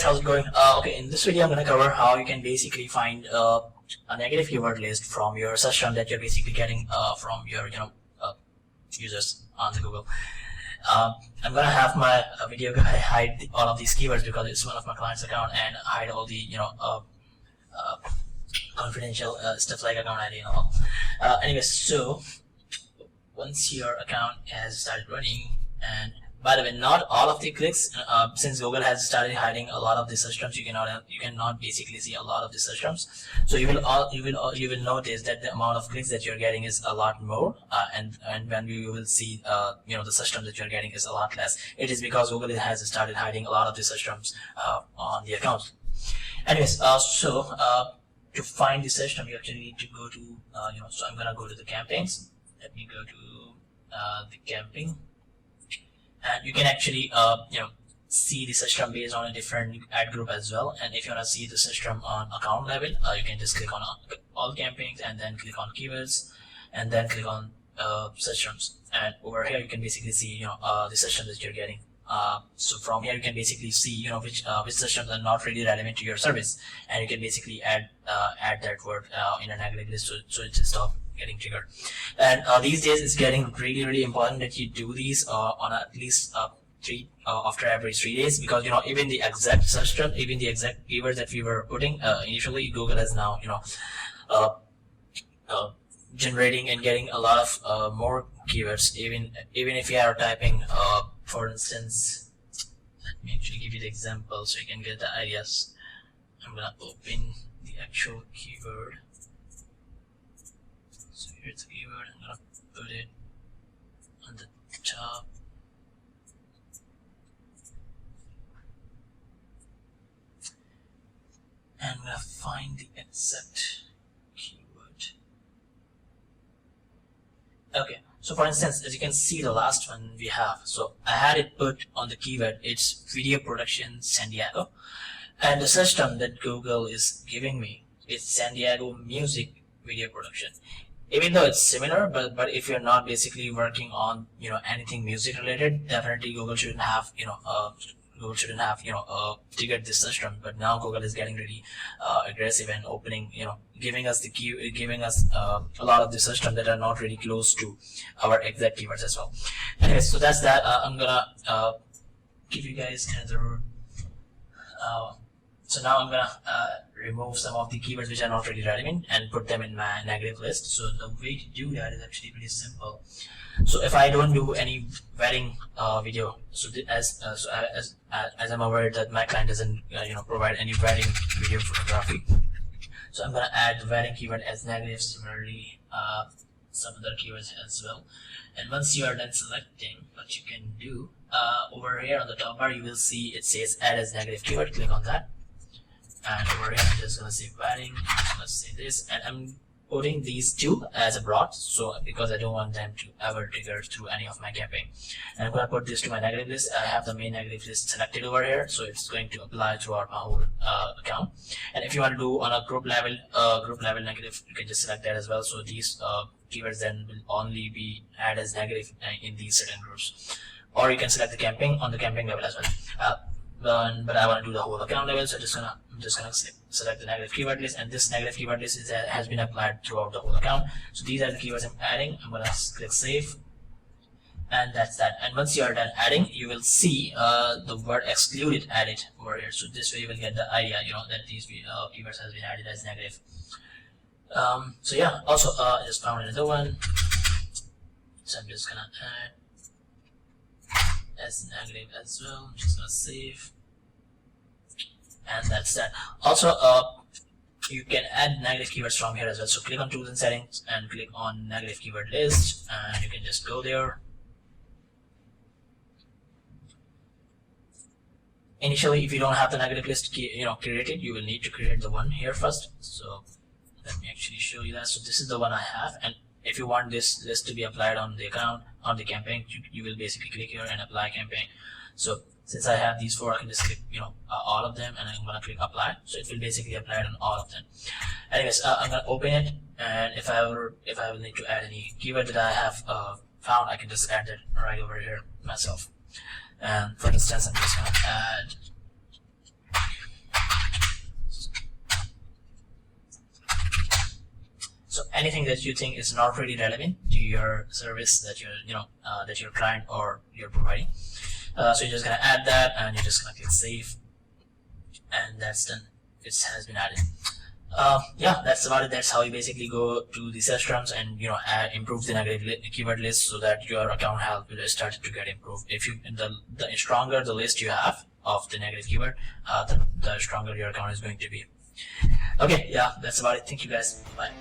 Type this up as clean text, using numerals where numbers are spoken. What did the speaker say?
guys, how's it going? Okay, in this video I'm gonna cover how you can basically find a negative keyword list from your search term that you're basically getting from your users on the Google. I'm gonna have my video guy hide all of these keywords because it's one of my clients' account, and hide all the confidential stuff like account ID and all. Anyways, so once your account has started running, and by the way, not all of the clicks, since Google has started hiding a lot of the search terms, you cannot basically see a lot of the search terms. So you will notice that the amount of clicks that you're getting is a lot more, and when you will see the search terms that you're getting is a lot less. It is because Google has started hiding a lot of the search terms on the account. Anyways, to find the search term, you actually need to go to so I'm gonna go to the campaigns. Let me go to the camping. And you can actually see the search term based on a different ad group as well. And if you want to see the search term on account level, you can just click on all campaigns and then click on keywords and then click on search terms. And over here you can basically see the search terms that you're getting. So from here you can basically see which search terms are not really relevant to your service, and you can basically add that word in a negative list so it stop getting triggered. And these days it's getting really important that you do these on at least after every 3 days, because even the exact search term, even the exact keywords that we were putting initially, Google is now generating and getting a lot of more keywords. Even if you are typing for instance, let me actually give you the example so you can get the ideas. I'm gonna open the actual keyword. So here's the keyword. I'm gonna put it on the top. And I'm gonna find the exact keyword. Okay, so for instance, as you can see, the last one we have, so I had it put on the keyword, it's video production San Diego, and the search term that Google is giving me is San Diego music video production. Even though it's similar, but if you're not basically working on anything music related, definitely Google shouldn't have triggered this search term. But now Google is getting really aggressive and opening, giving us a lot of the search terms that are not really close to our exact keywords as well. Okay, so that's that. I'm gonna give you guys another. So now I'm gonna remove some of the keywords which are not really relevant and put them in my negative list. So the way to do that is actually pretty simple. So if I don't do any wedding video, so as I'm aware that my client doesn't provide any wedding video photography, so I'm gonna add the wedding keyword as negative. Similarly, some other keywords as well. And once you are done selecting, what you can do over here on the top bar, you will see it says add as negative keyword. Click on that. And over here I'm just gonna say wedding, let's say this, and I'm putting these two as a broad, so because I don't want them to ever trigger through any of my campaign. And I'm gonna put this to my negative list. I have the main negative list selected over here, so it's going to apply throughout my whole account. And if you want to do on a group level negative, you can just select that as well. So these keywords then will only be added as negative in these certain groups. Or you can select the campaign on the campaign level as well. But I want to do the whole account level, so I'm just gonna select the negative keyword list, and this negative keyword list has been applied throughout the whole account. So these are the keywords I'm adding. I'm gonna click save, and that's that. And once you are done adding, you will see the word excluded added over here. So this way you will get the idea, that these keywords has been added as negative. So yeah. Also, I just found another one, so I'm just gonna add as negative as well. I'm just gonna save, and that's that. Also, you can add negative keywords from here as well. So click on tools and settings and click on negative keyword list, and you can just go there. Initially, if you don't have the negative list created, you will need to create the one here first. So let me actually show you that. So this is the one I have, and if you want this list to be applied on the account, on the campaign, you will basically click here and apply campaign. So since I have these four, I can just click all of them, and I'm gonna click apply. So it will basically apply it on all of them. Anyways, I'm gonna open it, and if I will need to add any keyword that I have found, I can just add it right over here myself. And for instance, I'm just gonna add So anything that you think is not really relevant to your service that you're, that your client or you're providing. So you're just gonna add that, and you're just gonna click save, and that's done. It has been added. Yeah, that's about it. That's how you basically go to the search terms and improve the negative keyword list, so that your account health will start to get improved. If you the stronger the list you have of the negative keyword, the stronger your account is going to be. Okay, yeah, that's about it. Thank you guys. Bye.